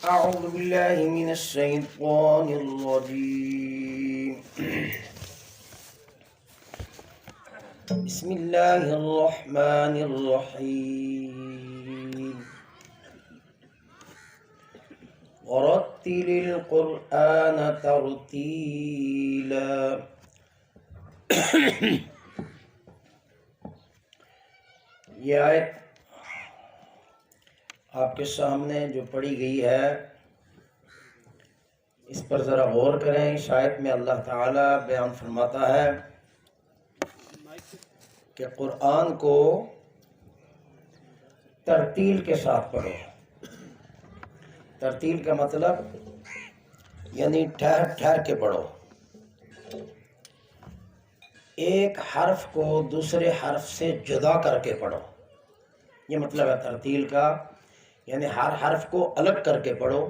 أعوذ بالله من الشيطان الرجيم بسم الله الرحمن الرحيم ورتل القرآن ترتيلا یہ آیت آپ کے سامنے جو پڑھی گئی ہے اس پر ذرا غور کریں۔ اس آیت میں اللہ تعالیٰ بیان فرماتا ہے کہ قرآن کو ترتیل کے ساتھ پڑھو۔ ترتیل کا مطلب یعنی ٹھہر ٹھہر کے پڑھو، ایک حرف کو دوسرے حرف سے جدا کر کے پڑھو، یہ مطلب ہے ترتیل کا، یعنی ہر حرف کو الگ کر کے پڑھو۔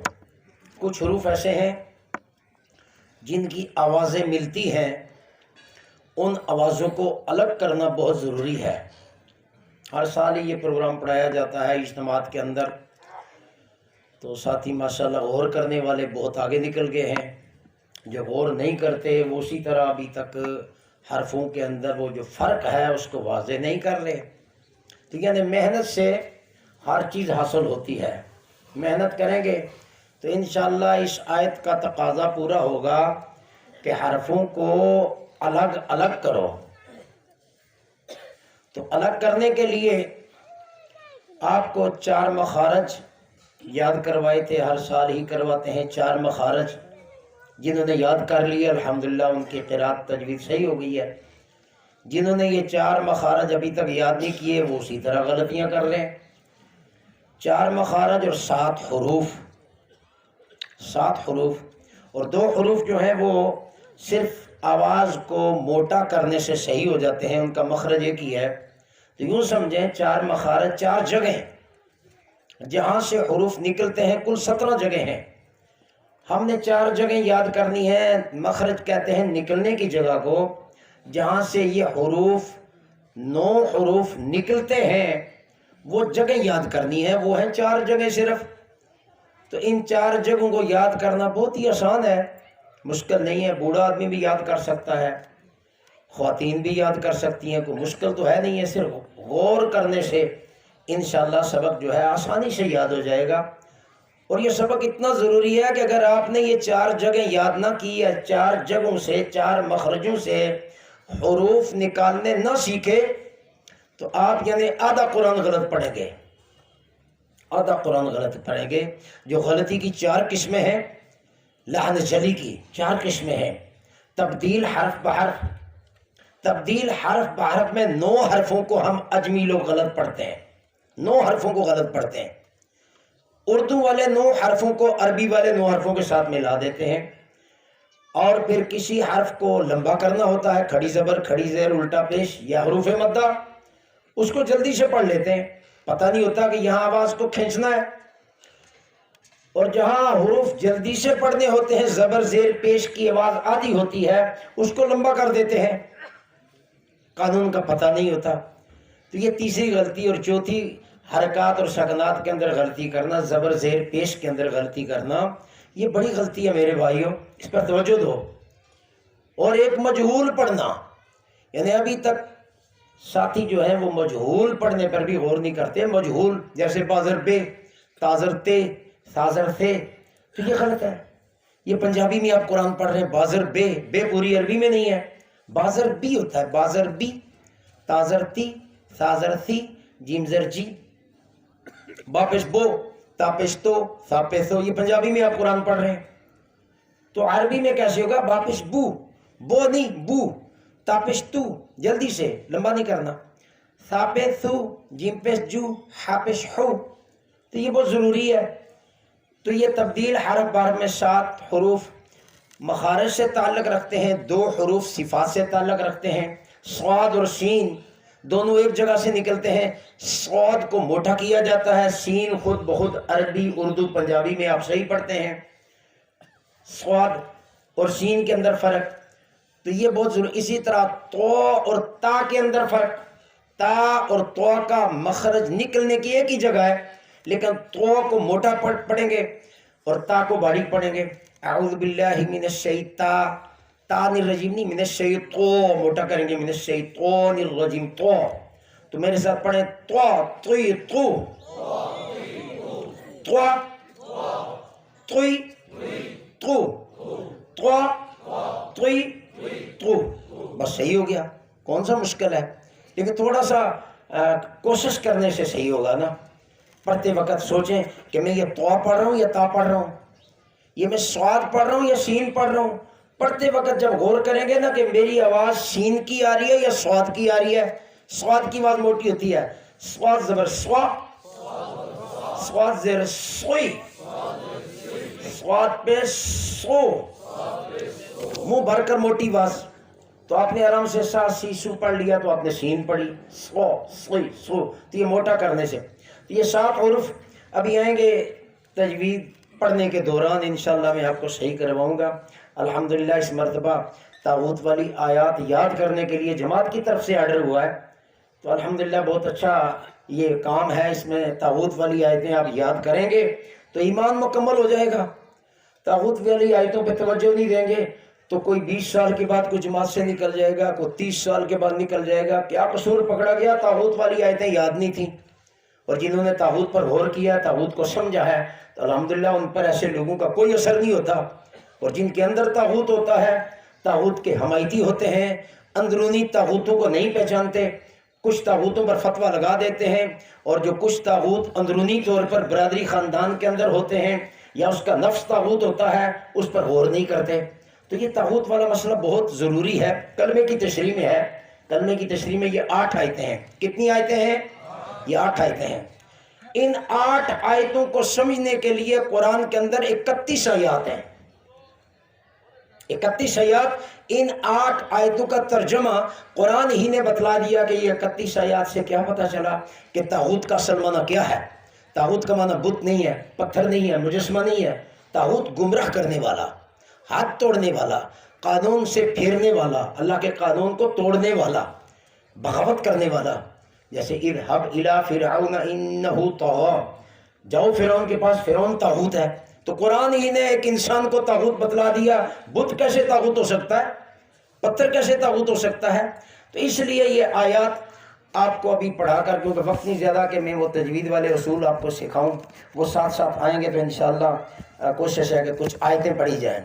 کچھ حروف ایسے ہیں جن کی آوازیں ملتی ہیں، ان آوازوں کو الگ کرنا بہت ضروری ہے۔ ہر سال ہی یہ پروگرام پڑھایا جاتا ہے اجتماعات کے اندر، تو ساتھی ماشاءاللہ غور کرنے والے بہت آگے نکل گئے ہیں، جو غور نہیں کرتے وہ اسی طرح ابھی تک حرفوں کے اندر وہ جو فرق ہے اس کو واضح نہیں کر رہے۔ تو یعنی محنت سے ہر چیز حاصل ہوتی ہے، محنت کریں گے تو انشاءاللہ اس آیت کا تقاضا پورا ہوگا کہ حرفوں کو الگ الگ کرو۔ تو الگ کرنے کے لیے آپ کو 4 مخارج یاد کروائے تھے، ہر سال ہی کرواتے ہیں 4 مخارج۔ جنہوں نے یاد کر لیا الحمدللہ ان کی قرات تجوید صحیح ہو گئی ہے۔ جنہوں نے یہ 4 مخارج ابھی تک یاد نہیں کیے وہ اسی طرح غلطیاں کر لیں۔ 4 مخارج اور 7 حروف، 7 حروف اور 2 حروف جو ہیں وہ صرف آواز کو موٹا کرنے سے صحیح ہو جاتے ہیں، ان کا مخرج ایک ہی ہے۔ تو یوں سمجھیں 4 مخارج 4 جگہیں جہاں سے حروف نکلتے ہیں، کل 17 جگہیں ہیں۔ ہم نے 4 جگہیں یاد کرنی ہیں۔ مخرج کہتے ہیں نکلنے کی جگہ کو، جہاں سے یہ حروف 9 حروف نکلتے ہیں وہ جگہ یاد کرنی ہے، وہ ہیں 4 جگہیں صرف۔ تو ان 4 جگہوں کو یاد کرنا بہت ہی آسان ہے، مشکل نہیں ہے، بوڑھا آدمی بھی یاد کر سکتا ہے، خواتین بھی یاد کر سکتی ہیں، کوئی مشکل تو ہے نہیں ہے، صرف غور کرنے سے انشاءاللہ سبق جو ہے آسانی سے یاد ہو جائے گا۔ اور یہ سبق اتنا ضروری ہے کہ اگر آپ نے یہ 4 جگہیں یاد نہ کی یا 4 جگہوں سے 4 مخرجوں سے حروف نکالنے نہ سیکھے تو آپ یعنی آدھا قرآن غلط پڑھیں گے، آدھا قرآن غلط پڑھیں گے۔ جو غلطی کی 4 قسمیں ہیں، لحن جلی کی 4 قسمیں ہیں۔ تبدیل حرف بحرف، تبدیل حرف بحرف میں 9 حرفوں کو ہم اجمی لوگ غلط پڑھتے ہیں، 9 حرفوں کو غلط پڑھتے ہیں۔ اردو والے 9 حرفوں کو عربی والے 9 حرفوں کے ساتھ ملا دیتے ہیں، اور پھر کسی حرف کو لمبا کرنا ہوتا ہے، کھڑی زبر کھڑی زیر الٹا پیش یا حروف مدہ، اس کو جلدی سے پڑھ لیتے ہیں، پتہ نہیں ہوتا کہ یہاں آواز کو کھینچنا ہے۔ اور جہاں حروف جلدی سے پڑھنے ہوتے ہیں، زبر زیر پیش کی آواز آدھی ہوتی ہے، اس کو لمبا کر دیتے ہیں، قانون کا پتہ نہیں ہوتا۔ تو یہ تیسری غلطی۔ اور چوتھی حرکات اور سکنات کے اندر غلطی کرنا، زبر زیر پیش کے اندر غلطی کرنا، یہ بڑی غلطی ہے میرے بھائیوں، اس پر توجہ دو۔ اور ایک مجہول پڑھنا، یعنی ابھی تک ساتھی جو ہیں وہ مجہول پڑھنے پر بھی غور نہیں کرتے۔ مجہول جیسے بازر بے، تازر تے، سازر تھے، تو یہ غلط ہے۔ یہ پنجابی میں آپ قرآن پڑھ رہے ہیں بازر بے، بے پوری عربی میں نہیں ہے، بازر بی ہوتا ہے، بازر بی، تازر تی، سازر سی، جیم زر جی، باپش بو، تاپش تو، ساپیسو، یہ پنجابی میں آپ قرآن پڑھ رہے ہیں۔ تو عربی میں کیسے ہوگا؟ باپش بو، بو نہیں بو، تاپش تو، جلدی سے لمبا نہیں کرنا، ساپیسو، جیم پیش جو، حاپش ہو، تو یہ بہت ضروری ہے۔ تو یہ تبدیل حرف بحرف میں 7 حروف مخارج سے تعلق رکھتے ہیں، 2 حروف صفات سے تعلق رکھتے ہیں۔ صاد اور سین دونوں ایک جگہ سے نکلتے ہیں، صاد کو موٹا کیا جاتا ہے، سین خود بخود عربی اردو پنجابی میں آپ صحیح پڑھتے ہیں۔ صاد اور سین کے اندر فرق، تو یہ بہت ضروری۔ اسی طرح تو اور تا کے اندر فرق، تا اور تو کا مخرج نکلنے کی ایک ہی جگہ ہے، لیکن تو کو موٹا پڑھیں گے اور تا کو باریک پڑھیں گے، اعوذ باللہ من الشیطان، تان الرجیم نہیں، من الشیطان موٹا کریں گے، من الشیطان الرجیم تو. تو میرے ساتھ پڑھیں، تو توی تو، تو توی تو، تو توی تو. بس صحیح ہو گیا. کون سا مشکل ہے؟ لیکن تھوڑا سا کوشش کرنے سے صحیح ہوگا نا. پڑھتے وقت سوچیں کہ میں یہ تو پڑھ رہا ہوں یا تا پڑھ رہا ہوں، یہ میں سواد پڑھ رہا ہوں یا سین پڑھ رہا ہوں. پڑھتے وقت جب غور کریں گے نا کہ میری آواز سین کی آ رہی ہے یا سواد کی آ رہی ہے. سواد کی آواز موٹی ہوتی ہے، سواد زبر سوا، سواد زیر سوئی، سواد پہ سو، منہ بھر کر موٹی آواز. تو آپ نے آرام سے سا سی سو پڑھ لیا تو آپ نے سین پڑھی، سو سوئی سو. تو یہ موٹا کرنے سے تو یہ 7 حروف ابھی آئیں گے تجوید پڑھنے کے دوران انشاءاللہ میں آپ کو صحیح کرواؤں گا. الحمدللہ اس مرتبہ طاغوت والی آیات یاد کرنے کے لیے جماعت کی طرف سے آرڈر ہوا ہے، تو الحمدللہ بہت اچھا یہ کام ہے. اس میں طاغوت والی آیتیں آپ یاد کریں گے تو ایمان مکمل ہو جائے گا. طاغوت والی آیتوں پہ توجہ نہیں دیں گے تو کوئی 20 سال کے بعد کوئی جماعت سے نکل جائے گا، کوئی 30 سال کے بعد نکل جائے گا. کیا قصور پکڑا گیا؟ طاغوت والی آیتیں یاد نہیں تھیں. اور جنہوں نے طاغوت پر غور کیا، طاغوت کو سمجھا ہے، تو الحمدللہ ان پر ایسے لوگوں کا کوئی اثر نہیں ہوتا. اور جن کے اندر طاغوت ہوتا ہے، طاغوت کے حمایتی ہوتے ہیں، اندرونی طاغوتوں کو نہیں پہچانتے، کچھ طاغوتوں پر فتویٰ لگا دیتے ہیں. اور جو کچھ طاغوت اندرونی طور پر برادری خاندان کے اندر ہوتے ہیں یا اس کا نفس طاغوت ہوتا ہے، اس پر غور نہیں کرتے. تو یہ طاغوت والا مسئلہ بہت ضروری ہے. کلمے کی تشریح میں ہے، کلمے کی تشریح میں یہ 8 آیتیں ہیں. کتنی آیتیں ہیں؟ یہ 8 آیتیں ہیں. ان 8 آیتوں کو سمجھنے کے لیے قرآن کے اندر 31 آیات ہیں. 31 آیات. ان 8 آیتوں کا ترجمہ قرآن ہی نے بتلا دیا کہ یہ 31 آیات سے کیا پتہ چلا کہ طاغوت کا اصل معنی کیا ہے. طاغوت کا معنی بت نہیں ہے، پتھر نہیں ہے، مجسمہ نہیں ہے. طاغوت گمراہ کرنے والا، ہاتھ توڑنے والا، قانون سے پھیرنے والا، اللہ کے قانون کو توڑنے والا، بغاوت کرنے والا. جیسے اذهب الى فرعون انه طغى، جاؤ فرعون کے پاس، فرعون طاغوت ہے. تو قرآن ہی نے ایک انسان کو طاغوت بتلا دیا. بت کیسے طاغوت ہو سکتا ہے؟ پتھر کیسے طاغوت ہو سکتا ہے؟ تو اس لیے یہ آیات آپ کو ابھی پڑھا کر، کیونکہ وقت نہیں زیادہ کہ میں وہ تجوید والے اصول آپ کو سکھاؤں، وہ ساتھ ساتھ آئیں گے تو انشاءاللہ کوشش ہے کہ کچھ آیتیں پڑھی جائیں.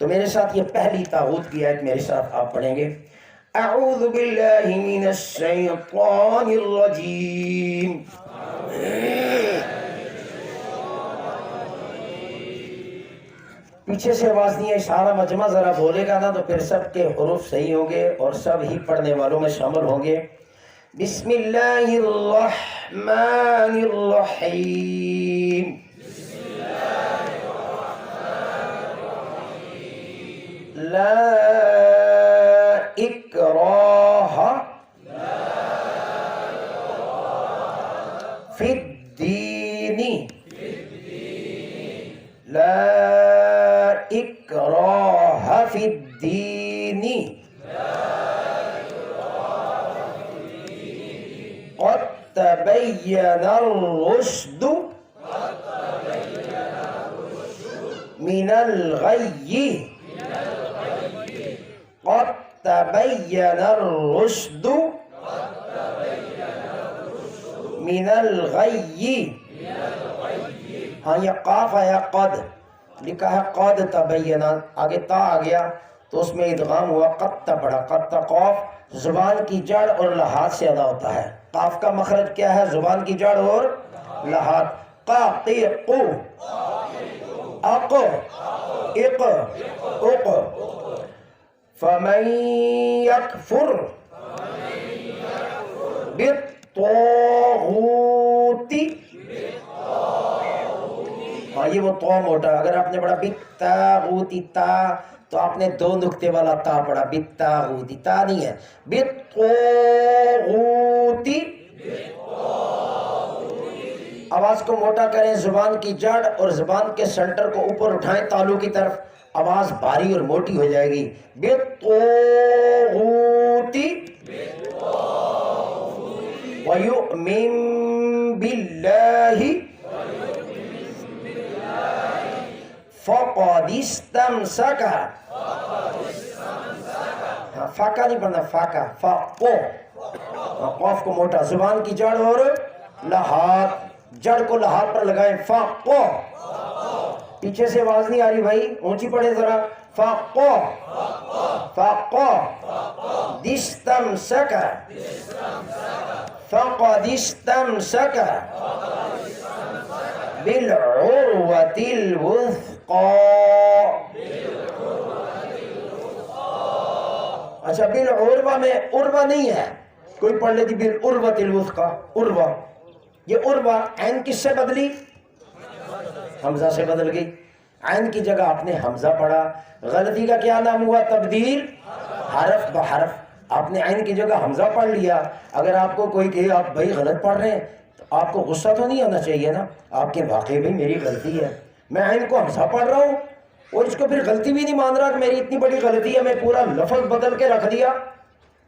تو میرے ساتھ یہ پہلی طاغوت کی آیت میرے ساتھ آپ پڑھیں گے. اعوذ باللہ من الشیطان الرجیم. پیچھے سے آواز نہیں ہے، سارا مجمع ذرا بولے گا نا تو پھر سب کے حروف صحیح ہوں گے اور سب ہی پڑھنے والوں میں شامل ہوں گے. بسم اللہ الرحمن الرحیم. لا اکراہ فی الدین، لا اکراہ فی الدین، قد تبین الرشد من الغی، قد تبین الرشد من الغی. ہاں یہ قاف آیا، قد لکھا ہے قد تبین، آگے تا آ گیا تو اس میں ادغام ہوا، قد تا پڑھا. قد تا قاف زبان کی جڑ اور لحاظ سے ادا ہوتا ہے. قاف کا مخرج کیا ہے؟ زبان کی جڑ اور لحاظ. قا قی قو، اق اق اق. فمن یکفر بالطاغوت، ہاں یہ وہ تو موٹا. اگر آپ نے پڑھا بالطاغوت تا تو آپ نے 2 نقطے والا تا پڑھا. بالطاغوت تا نہیں ہے، بالطاغوت. آواز کو موٹا کریں، زبان کی جڑ اور زبان کے سینٹر کو اوپر اٹھائیں تالو کی طرف، آواز بھاری اور موٹی ہو جائے گی. بالطاغوت وَيُؤْمِن بِاللَّهِ فقد استمسک، فاقہ نہیں پڑھنا، فاقہ، فاقو، قاف کو موٹا، زبان کی جڑ اور لحاظ، جڑ کو لحاظ پر لگائیں، فاقو، پیچھے سے آواز نہیں آ رہی بھائی، اونچی پڑھیں ذرا، فاقو، فاقو، دستمسک، فقد استمسک بالعروة الوثقى۔ اچھا بالعروہ میں عروہ نہیں ہے، کوئی پڑھ لیتی بالعروة الوثقى، عروہ، یہ عروہ عین کس سے بدلی؟ حمزہ سے بدل گئی، عین کی جگہ آپ نے حمزہ پڑھا، غلطی کا کیا نام ہوا؟ تبدیل حرف بحرف، آپ نے عین کی جگہ حمزہ پڑھ لیا۔ اگر آپ کو کوئی کہے آپ بھائی غلط پڑھ رہے ہیں تو آپ کو غصہ تو نہیں آنا چاہیے نا، آپ کے واقعی بھائی میری غلطی ہے، میں عین کو حمزہ پڑھ رہا ہوں اور اس کو پھر غلطی بھی نہیں مان رہا کہ میری اتنی بڑی غلطی ہے، میں پورا لفظ بدل کے رکھ دیا۔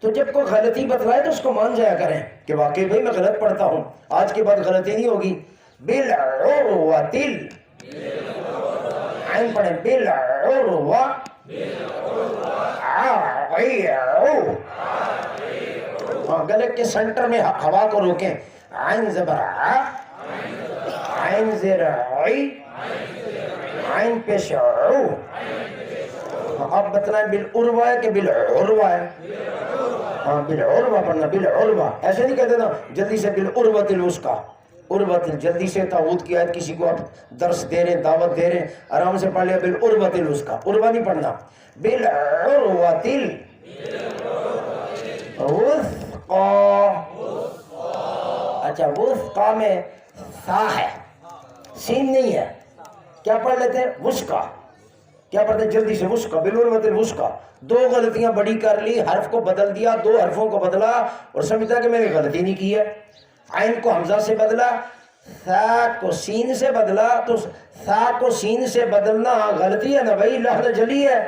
تو جب کوئی غلطی بتلائے تو اس کو مان جایا کریں کہ واقعی بھائی میں غلط پڑھتا ہوں، آج کے بعد غلطی نہیں ہوگی۔ بالعروۃ، عین پڑھیں، بالعروہ، گلے کے سنٹر میں ہوا کو روکیں، عین زبر ع، عین زیر عی، عین پیش عو۔ اب بتلائیں بالعروہ ہے کہ بالعروہ ہے؟ ہاں بالعروہ پڑھنا، بالعروہ، ایسے نہیں کہتے نا جلدی سے بالعروۃ الوثقی، عروۃ، جلدی سے تعوذ کی آیت کسی کو آپ درس دے رہے ہیں، دعوت دے رہے ہیں، آرام سے پڑھ لیا بالعروۃ الوثقی، عروہ نہیں پڑھنا، بالعروۃ الوثقی۔ اچھا وثقی میں ثا ہے، سین نہیں ہے، کیا پڑھ لیتے ہیں؟ وثقی، کیا پڑھتے ہیں جلدی سے؟ وثقی، بالعروۃ الوثقی۔ دو غلطیاں بڑی کر لی، حرف کو بدل دیا، دو حرفوں کو بدلا اور سمجھتا کہ میں نے غلطی نہیں کی ہے، عین کو حمزہ سے بدلا، ثا کو سین سے بدلا، تو ثا کو سین سے بدلنا غلطی ہے نا بھائی، لحن جلی ہے،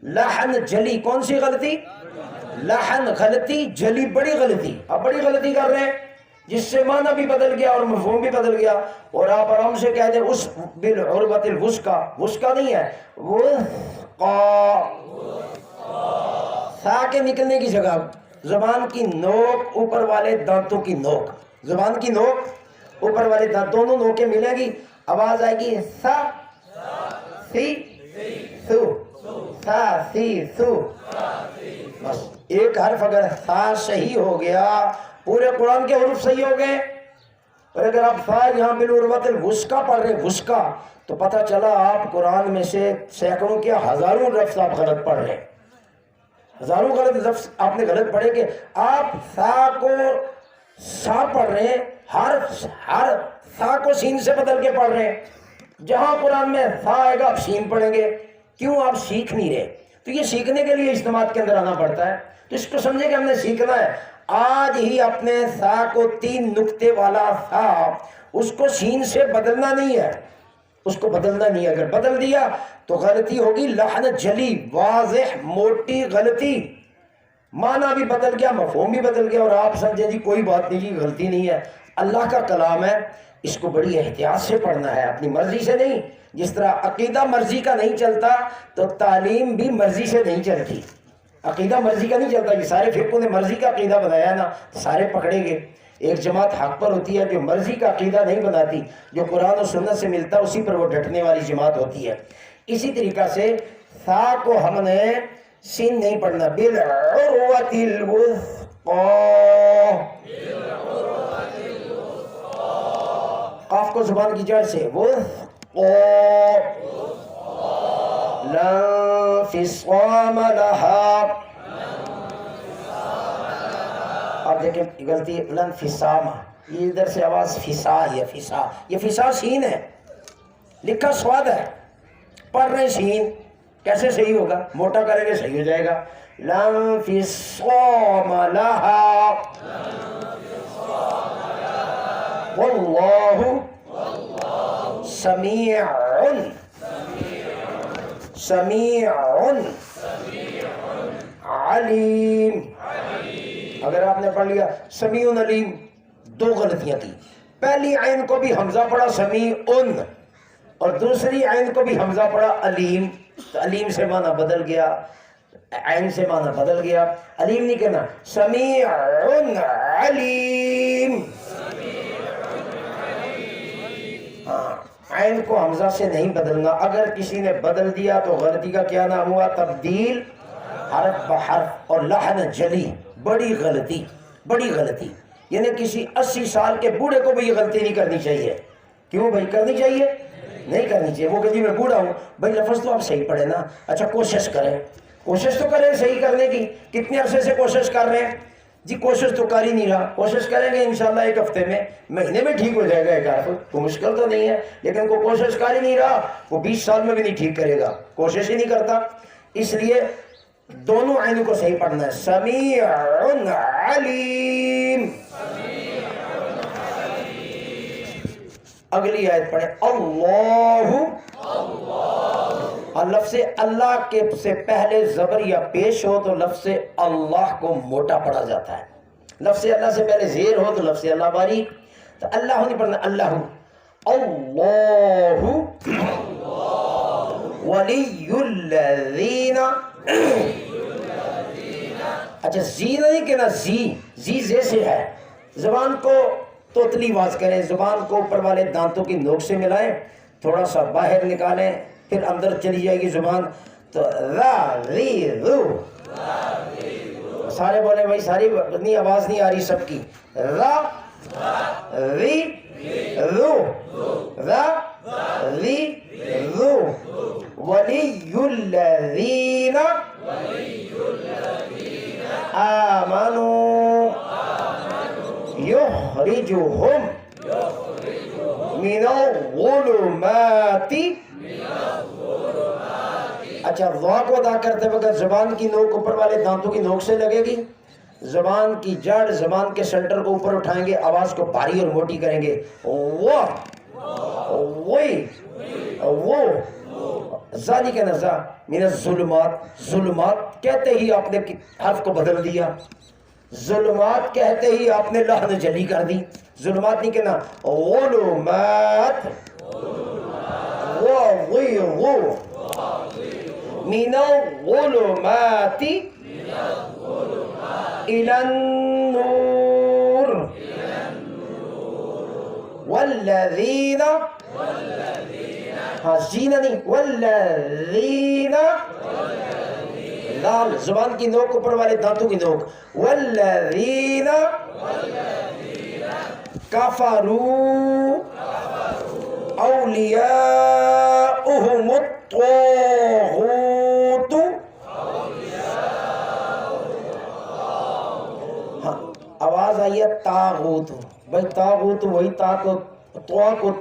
لحن جلی، کون سی غلطی؟ لحن غلطی، جلی بڑی غلطی، اب بڑی غلطی کر رہے ہیں جس سے معنی بھی بدل گیا اور مفہوم بھی بدل گیا، اور آپ آرام سے کہہ دیں اس بالعروۃ الوثقی، وثقی نہیں ہے، وثقی، ثا کے نکلنے کی جگہ زبان کی نوک اوپر والے دانتوں کی نوک، زبان کی نوک اوپر والے دانت، دونوں نوکیں ملیں گی، آواز آئے گی ثا سی ثو، ثا سی ثو، بس ایک حرف اگر ثا صحیح ہو گیا پورے قرآن کے حروف صحیح ہو گئے۔ اور اگر آپ ثا یہاں بالعروۃ الوثقی پڑھ رہے ہیں، وثقی، تو پتہ چلا آپ قرآن میں سے سینکڑوں کیا ہزاروں لفظ آپ غلط پڑھ رہے ہیں، ہزاروں غلط لفظ آپ نے غلط پڑھے کہ آپ ثا کو سا پڑھ رہے ہیں، حرف ثا کو سین سے بدل کے پڑھ رہے ہیں، جہاں قرآن میں ثا آئے گا آپ سین پڑھیں گے، کیوں؟ آپ سیکھ نہیں رہے، تو یہ سیکھنے کے لیے اجتماعات کے اندر آنا پڑتا ہے، تو اس کو سمجھے کہ ہم نے سیکھنا ہے، آج ہی اپنے ثا کو 3 نقطے والا ثا اس کو سین سے بدلنا نہیں ہے، اس کو بدلنا نہیں ہے، اگر بدل دیا تو غلطی ہوگی، لحن جلی واضح موٹی غلطی، معنی بھی بدل گیا، مفہوم بھی بدل گیا، اور آپ سمجھیں جی کوئی بات نہیں جی غلطی نہیں ہے، اللہ کا کلام ہے، اس کو بڑی احتیاط سے پڑھنا ہے، اپنی مرضی سے نہیں، جس طرح عقیدہ مرضی کا نہیں چلتا تو تعلیم بھی مرضی سے نہیں چلتی، عقیدہ مرضی کا نہیں چلتا، یہ سارے فرقوں نے مرضی کا عقیدہ بنایا نا، سارے پکڑے گے، ایک جماعت حق پر ہوتی ہے جو مرضی کا عقیدہ نہیں بناتی، جو قرآن و سنت سے ملتا اسی پر وہ ڈٹنے والی جماعت ہوتی ہے۔ اسی طریقہ سے ثا کو ہم نے سین نہیں پڑھنا، بالعروۃ الوثقی، قاف کو زبان کی جڑ سے، وثقی، لا انفصام لها، اب دیکھیں غلطی، لا انفصام، یہ ادھر سے آواز فسا ہے، فسا، یہ فسا سین ہے، لکھا سواد ہے، پڑھ رہے سین، کیسے صحیح ہوگا؟ موٹا کریں گے صحیح ہو جائے گا، لا انفصام لها واللہ سمیع سمیع علیم۔ اگر آپ نے پڑھ لیا سمیع علیم، دو غلطیاں تھی، پہلی عین کو بھی حمزہ پڑھا سمیع، اور دوسری عین کو بھی حمزہ پڑا علیم، تو علیم سے معنی بدل گیا، عین سے معنی بدل گیا، علیم نہیں کہنا، سمیع علیم۔ ہاں، عین کو حمزہ سے نہیں بدلنا، اگر کسی نے بدل دیا تو غلطی کا کیا نام ہوا؟ تبدیل حرف بحرف، اور لحن جلی، بڑی غلطی، بڑی غلطی۔ یعنی کسی 80 سال کے بوڑھے کو بھی یہ غلطی نہیں کرنی چاہیے۔ کیوں بھائی کرنی چاہیے؟ نہیں کرنی چاہیے۔ وہ کہ جی میں بوڑھا ہوں، بھائی لفظ تو آپ صحیح پڑھے نا، اچھا کوشش کریں، کوشش تو کریں صحیح کرنے کی، کتنے عرصے سے کوشش کر رہے ہیں جی؟ کوشش تو کر ہی نہیں رہا، کوشش کریں گے انشاءاللہ ایک ہفتے میں، مہینے میں ٹھیک ہو جائے گا ایک حرف، کوئی مشکل تو نہیں ہے، لیکن کوئی کوشش کر ہی نہیں رہا، وہ 20 سال میں بھی نہیں ٹھیک کرے گا، کوشش ہی نہیں کرتا۔ اس لیے دونوں عین کو صحیح پڑھنا ہے، سمیع علیم۔ اگلی آیت پڑھیں، اللہ، اور لفظ اللہ کے سے پہلے زبر یا پیش ہو تو لفظ اللہ کو موٹا پڑھا جاتا ہے، لفظ اللہ سے پہلے زیر ہو تو لفظ اللہ باریک، تو اللہ نہیں پڑھنا، اللہ، اللہ ولی الذین، اچھا زی نہیں کہنا، زی سے ہے، زبان کو توتلی آواز کریں، زبان کو اوپر والے دانتوں کی نوک سے ملائیں، تھوڑا سا باہر نکالیں، پھر اندر چلی جائے گی زبان، تو را ری رو، سارے بولیں بھائی، ساری اتنی آواز نہیں آ رہی سب کی، را ری رو، را ری رو، ولی الذین آمنوا یخرجہم من الظلمات۔ اچھا، وا کو ادا کرتے وقت زبان کی نوک اوپر والے دانتوں کی نوک سے لگے گی، زبان کی جڑ، زبان کے سینٹر کو اوپر اٹھائیں گے، آواز کو بھاری اور موٹی کریں گے، وہ زانی کہنا، زا من الظلمات، ظلمات کہتے ہی آپ نے حرف کو بدل دیا، ظلمات کہتے ہی آپ نے لحن جلی کر دی، ظلمات نہیں کہنا، غلمات، وہ من الظلمات إلى النور والذین، ہاں زینہ نہیں، والذین، لال زبان کی نوک اوپر والے دانتوں کی نوک، والذین کفروا اولیاؤہم الطاغوت، ہاں آواز آئی ہے طاغوت، بھائی طاغوت وہی تا کو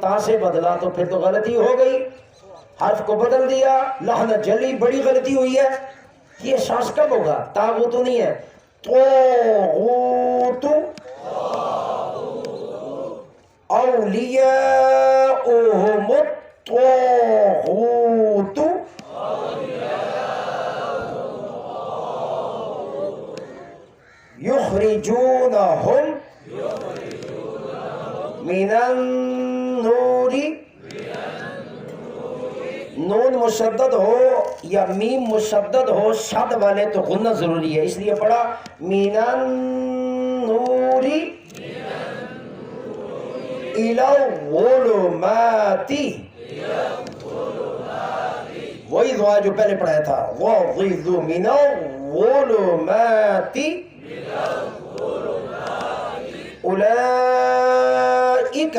تا سے بدلا تو پھر تو غلطی ہو گئی، حرف کو بدل دیا، لحن جلی، بڑی غلطی ہوئی ہے۔ یہ شاش کب ہوگا؟ طاغوت نہیں ہے، طاغوت، اولیاؤہم الطاغوت، یخرجونہم من النور، نون مشدد ہو یا میم مشدد ہو شد والے تو غنہ ضروری ہے، اس لیے پڑھا من النور الى الظلمات، وہی دعا جو پہلے پڑھایا تھا، وَغِذُ مِنَ الظُّلُمَاتِ اولئک،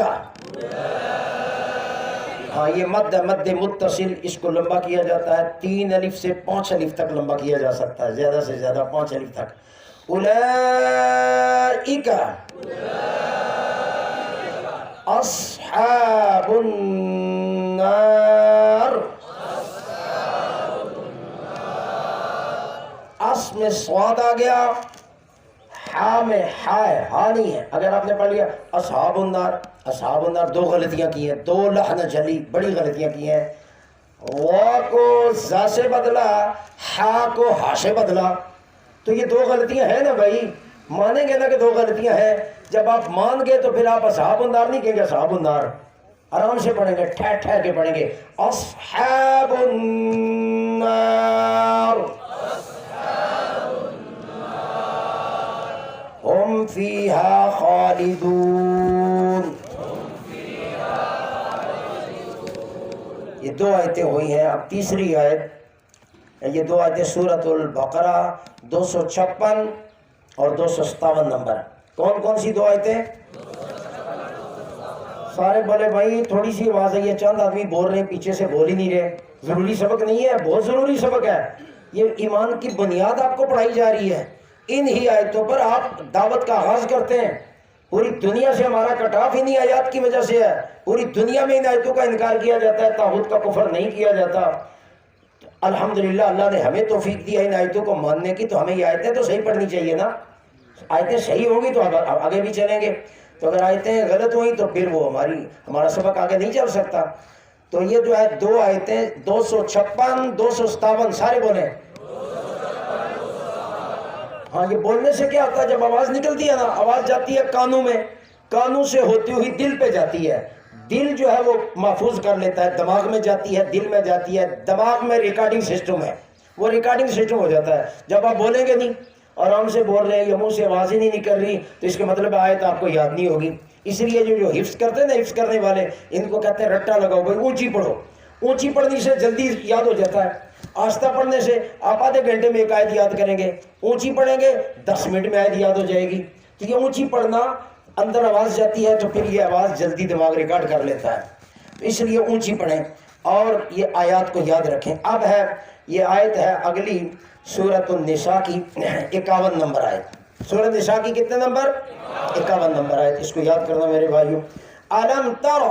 ہاں یہ مد متصل، اس کو لمبا کیا جاتا ہے، 3 الف سے 5 الف تک لمبا کیا جا سکتا ہے، زیادہ سے زیادہ 5 الف تک، اولئک اصحاب النار، اس میں سواد آ گیا، ہا میں ہا نہیں ہے، اگر آپ نے پڑھ لیا اصحاب النار، اصحاب النار، 2 غلطیاں کی ہیں، 2 لحن جلی، بڑی غلطیاں کی ہیں، وا کو زا سے بدلا، ہا کو ہا سے بدلا، تو یہ 2 غلطیاں ہیں نا بھائی، مانیں گے نا کہ 2 غلطیاں ہیں، جب آپ مان گئے تو پھر آپ اصحاب النار نہیں کہیں گے، اصحاب النار، آرام سے پڑھیں گے، ٹھہر ٹھہر کے پڑھیں گے. اصحاب النار ہم فیہا خالدون. یہ دو آیتیں ہوئی ہیں. اب تیسری آیت، یہ دو آیتیں سورۃ البقرہ 256 اور 257 نمبر. کون کون سی دو آیتیں؟ سارے بولے بھائی تھوڑی سی آواز ہے، یہ چند آدمی بول رہے ہیں، پیچھے سے بول ہی نہیں رہے. ضروری سبق نہیں ہے، بہت ضروری سبق ہے. یہ ایمان کی بنیاد آپ کو پڑھائی جا رہی ہے. ان ہی آیتوں پر آپ دعوت کا آغاز کرتے ہیں. پوری دنیا سے ہمارا کٹ آف انہی آیات کی وجہ سے ہے. پوری دنیا میں ان آیتوں کا انکار کیا جاتا ہے، طاغوت کا کفر نہیں کیا جاتا. الحمدللہ اللہ نے ہمیں توفیق دیا ان آیتوں کو ماننے کی، تو ہمیں یہ آیتیں تو صحیح پڑھنی چاہیے نا. آیتیں صحیح ہوگی تو آگے بھی چلیں گے. تو اگر آیتیں غلط ہوئی تو پھر وہ ہمارا سبق آگے نہیں چل سکتا. تو یہ جو ہے دو آیتیں 256 257 سارے بولیں. ہاں یہ بولنے سے کیا ہوتا ہے؟ جب آواز نکلتی ہے نا، آواز جاتی ہے کانوں میں، کانوں سے ہوتی ہوئی دل پہ جاتی ہے. دل جو ہے وہ محفوظ کر لیتا ہے، دماغ میں جاتی ہے، دل میں جاتی ہے. دماغ میں ریکارڈنگ سسٹم ہے، وہ ریکارڈنگ سسٹم ہو جاتا ہے. جب آپ بولیں گے نہیں، آرام سے بول رہے ہیں، یا منہ سے آواز ہی نہیں نکل رہی، تو اس کے مطلب آیت آپ کو یاد نہیں ہوگی. اس لیے جو حفظ کرتے ہیں نا، حفظ کرنے والے، ان کو کہتے ہیں رٹا لگاؤ بھائی، اونچی پڑھو. اونچی پڑھنے سے جلدی یاد ہو جاتا ہے. آہستہ پڑھنے سے آپ آدھے گھنٹے میں ایک آیت یاد کریں گے، اونچی پڑھیں گے 10 منٹ میں آیت یاد ہو جائے گی. تو یہ اونچی پڑھنا، اندر آواز جاتی ہے تو پھر یہ آواز جلدی دماغ ریکارڈ کر لیتا ہے. تو اس لیے اونچی پڑھیں اور یہ آیات کو یاد رکھیں. اب ہے یہ آیت ہے اگلی سورۃ النساء کی 51 نمبر آیت. سورۃ النساء کی کتنے نمبر؟ 51 نمبر آیت. اس کو یاد کرنا میرے بھائیو. الم تر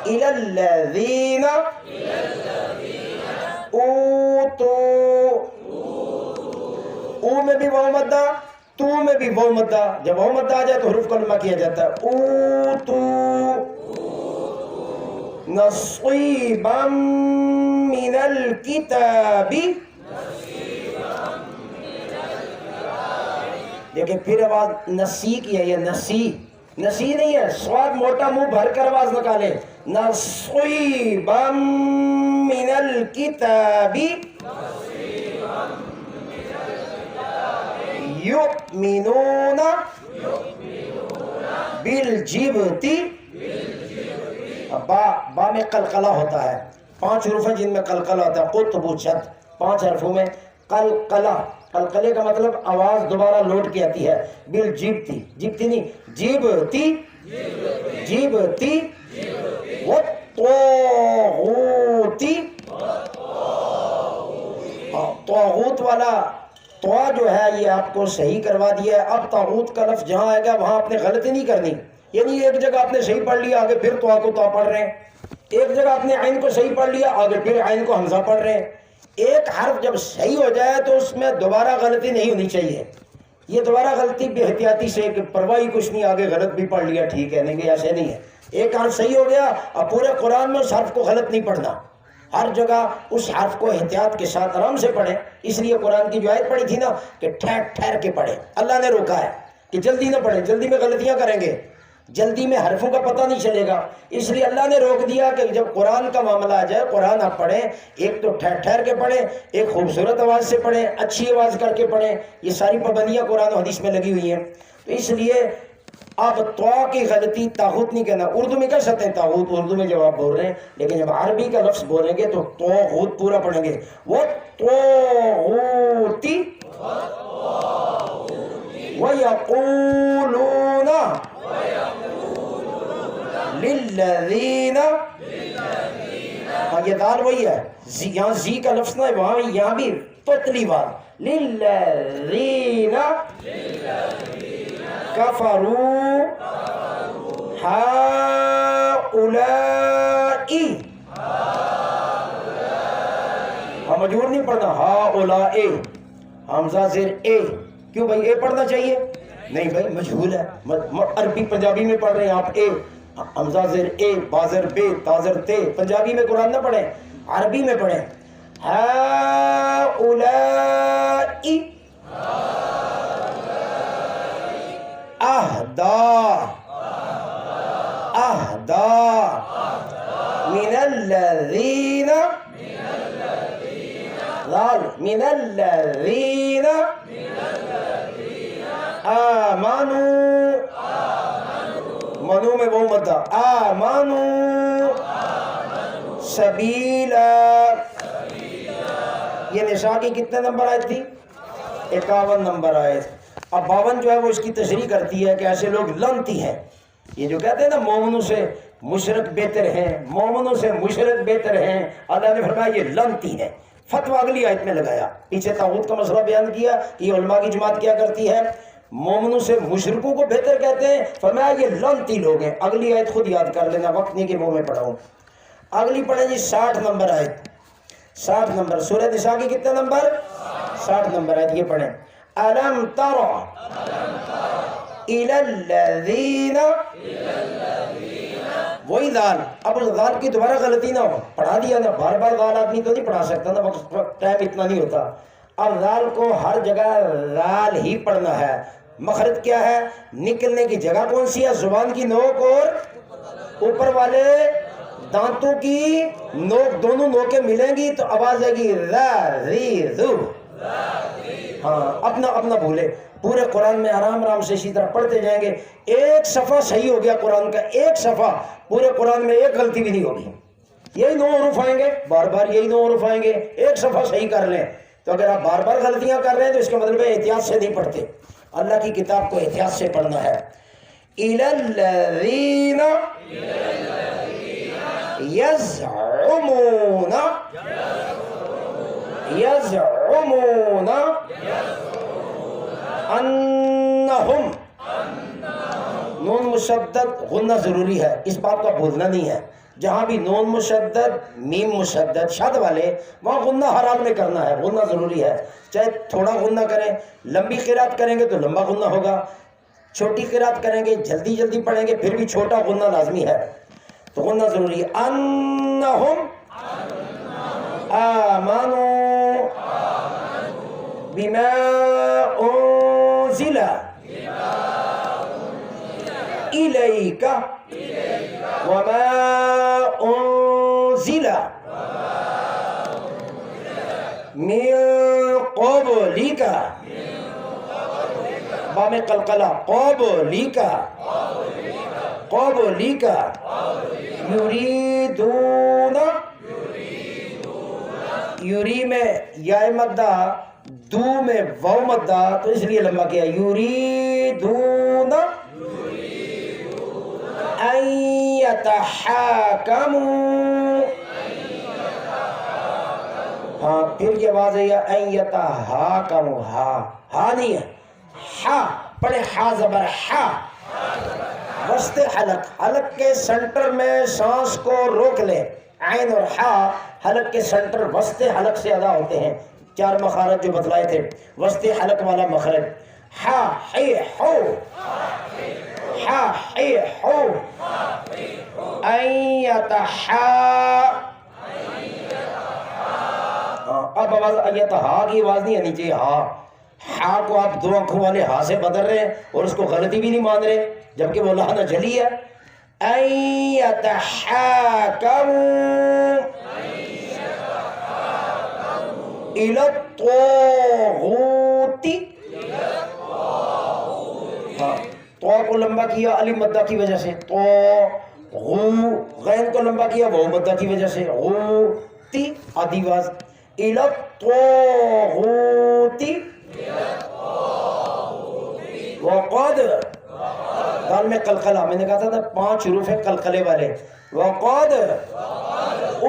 الی الذین اوتوا، او میں بھی واو مدہ، تو میں بھی واو مدہ. جب واو مدہ آ جائے تو حروف کلمہ کیا جاتا ہے. اوتو نصیبا من الکتاب. دیکھیں پھر آواز نسی کی ہے، یہ نسی نہیں ہے، سواد موٹا منہ بھر کر آواز نکالے. نصیبا من الکتاب یؤمنون بالجبت. با میں قلقلہ ہوتا ہے. 5 حروف ہیں جن میں قلقلہ ہوتا ہے. قطب شد 5 حرفوں میں قلقلہ. قلقلے کا مطلب آواز دوبارہ لوٹ کے آتی ہے. بالجبتی، جبتی نہیں، جبتی جبتی. والطاغوتی، طاغوت والا طوا جو ہے یہ آپ کو صحیح کروا دیا ہے. اب طاغوت کا لفظ جہاں آئے گا وہاں آپ نے غلطی نہیں کرنی. یعنی ایک جگہ آپ نے صحیح پڑھ لیا، آگے پھر طوا کو طوا پڑھ رہے ہیں. ایک جگہ آپ نے عین کو صحیح پڑھ لیا، آگے پھر عین کو حمزہ پڑھ رہے ہیں. ایک حرف جب صحیح ہو جائے تو اس میں دوبارہ غلطی نہیں ہونی چاہیے. یہ دوبارہ غلطی بے احتیاطی سے کہ پرواہی کچھ نہیں، آگے غلط بھی پڑھ لیا ٹھیک ہے، نہیں کہ ایسے نہیں ہے. ایک حرف صحیح ہو گیا، اب پورے قرآن میں اس حرف کو غلط نہیں پڑھنا. ہر جگہ اس حرف کو احتیاط کے ساتھ آرام سے پڑھیں. اس لیے قرآن کی جو آیت پڑھی تھی نا کہ ٹھہر ٹھہر کے پڑھیں، اللہ نے روکا ہے کہ جلدی نہ پڑھیں، جلدی میں غلطیاں کریں گے، جلدی میں حرفوں کا پتہ نہیں چلے گا. اس لیے اللہ نے روک دیا کہ جب قرآن کا معاملہ آ جائے، قرآن آپ پڑھیں، ایک تو ٹھہر ٹھہر کے پڑھیں، ایک خوبصورت آواز سے پڑھیں، اچھی آواز کر کے پڑھیں. یہ ساری پابندیاں قرآن و حدیث میں لگی ہوئی ہیں. تو اس لیے اب طوا کی غلطی طاغوت نہیں کہنا. اردو میں کہہ سکتے ہیں طاغوت، اردو میں جب آپ بول رہے ہیں، لیکن جب عربی کا لفظ بولیں گے تو طاغوت پورا پڑھیں گے. وہ طاغوتی وَيَقُولُونَ لِلَّذِينَ. ہاں یہ دال وہی ہے، یہاں زی کا لفظ نہ ہے، وہاں یہاں بھی پتلی بات. لِلَّذِينَ کفروا ہؤلاء. ہاں مجبور نہیں پڑھنا ہؤلاء، حمزہ زیر اے. کیوں بھائی اے پڑھنا چاہیے؟ نہیں بھائی مجہول ہے. عربی پنجابی میں پڑھ رہے ہیں آپ اے، حمزہ زیر اے، بازر بے، تازر تے. پنجابی میں قرآن نہ پڑھیں، عربی میں پڑھیں. ہؤلاء اہدا، اہدا الذین من الذین آمنوا، منو میں وہ مدہ، آمنوا سبیلا۔ یہ نساء کی کتنے نمبر آیت تھی؟ 51 نمبر آیت۔ اب 52 جو ہے وہ اس کی تشریح کرتی ہے کہ ایسے لوگ لعنتی ہیں۔ یہ جو کہتے ہیں نا مومنوں سے مشرک بہتر ہیں، مومنوں سے مشرک بہتر ہیں، اللہ نے فرمایا یہ لعنتی ہے۔ فتویٰ اگلی آیت میں لگایا، پیچھے طاغوت کا مسئلہ بیان کیا کہ یہ علماء کی جماعت کیا کرتی ہے، مومنوں سے مشرکوں کو بہتر کہتے ہیں، فرمایا یہ لعنتی لوگ ہیں۔ اگلی آیت خود یاد کر لینا، وقت نہیں کہ منہ میں پڑھاؤں۔ اگلی پڑھیں جی 60 نمبر آیت، 60 نمبر سورہ نساء کی کتنے نمبر؟ 60 نمبر آیت، یہ پڑھیں۔ أَلَمْ تَرَ إِلَى الَّذِينَ، وہی دال، اب اس دال کی دوبارہ غلطی نہ ہو، پڑھا دیا نا، بار بار دال آدمی تو نہیں پڑھا سکتا نا، وقت ٹائم اتنا نہیں ہوتا۔ اب دال کو ہر جگہ دال ہی پڑھنا ہے۔ مخرج کیا ہے؟ نکلنے کی جگہ کون سی ہے؟ زبان کی نوک اور اوپر والے دانتوں کی نوک، دونوں نوکیں ملیں گی تو آواز آئے گی ذا ذی ذو۔ ہاں اپنا اپنا بھولے، پورے قرآن میں آرام آرام سے اسی طرح پڑھتے جائیں گے۔ ایک صفحہ صحیح ہو گیا قرآن کا، ایک صفحہ، پورے قرآن میں ایک غلطی بھی نہیں ہوگی۔ یہی 9 حروف آئیں گے، بار بار یہی 9 حروف آئیں گے، ایک صفحہ صحیح کر لیں۔ تو اگر آپ بار بار غلطیاں کر رہے ہیں تو اس کا مطلب ہے احتیاط سے نہیں پڑھتے۔ اللہ کی کتاب کو احتیاط سے پڑھنا ہے۔ إِلَى الَّذِينَ يَزْعُمُونَ أَنَّهُمْ، نون مشدد غنہ ضروری ہے، اس بات کا بھولنا نہیں ہے۔ جہاں بھی نون مشدد میم مشدد شد والے، وہاں غنہ ہر حال میں کرنا ہے، غنہ ضروری ہے۔ چاہے تھوڑا غنہ کریں، لمبی قرات کریں گے تو لمبا غنہ ہوگا، چھوٹی قرات کریں گے جلدی جلدی پڑھیں گے پھر بھی چھوٹا غنہ لازمی ہے، تو غنہ ضروری ہے۔ انہم آمنوا بما انزل الیک وما انزل من قبلک، با میں قلقلہ، قبلک قبلک، یریدون، یوری میں یا مدہ، دو میں واو مدہ، تو اس لیے لمبا کیا، یریدون ان یتحاکموا، ہاں پھر کی آواز ہے ان یتحاکموا، ہا نہیں ہے، ہا پڑھے، ہا زبر ہا، وسط حلق، حلق کے سنٹر میں سانس کو روک لے، عین اور ہا حلق کے سنٹر وسط حلق سے ادا ہوتے ہیں۔ 4 مخارج جو بتلائے تھے، وسط حلق والا مخرج، ہا ہی ہو، ہا ہی ہو، اب آواز ایتہا کی آواز نہیں آنی چاہیے، ہا کو آپ 2 آنکھوں والے ہا سے بدل رہے ہیں اور اس کو غلطی بھی نہیں مان رہے جبکہ وہ لہنہ جلی ہے۔ إِلَى الطَّاغُوتِ، ہاں تو کو لمبا کیا الف مدہ کی وجہ سے، تو غین کو لمبا کیا وہ مدہ کی وجہ سے، غوتی آدھی آواز، إِلَى الطَّاغُوتِ وقد، دال میں قلقلہ، میں نے کہا تھا 5 حروف ہیں قلقلے والے، وقد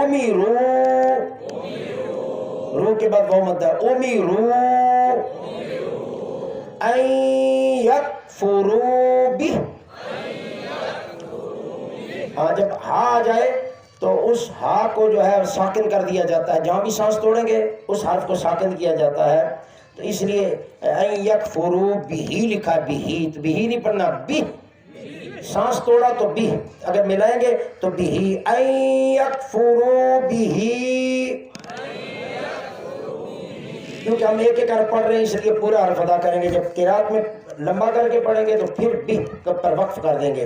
امیرو، رو کے بعد وہ مدہ، امیرو ان یکفروا بہ، ہاں جب ہا آ جائے تو اس ہا کو جو ہے ساکن کر دیا جاتا ہے، جہاں بھی سانس توڑیں گے اس حرف کو ساکن کیا جاتا ہے، تو اس لیے ان یکفروا بہ لکھا ہے، بہ تو بہ نہیں پڑھنا، بہ سانس توڑا تو بہ، اگر ملائیں گے تو بہ، ان یکفروا بہ، کیونکہ ہم ایک ایک حرف پڑھ رہے ہیں اس لیے پورا حرف ادا کریں گے، جب قرات میں لمبا کر کے پڑھیں گے تو پھر بھی پر وقف کر دیں گے۔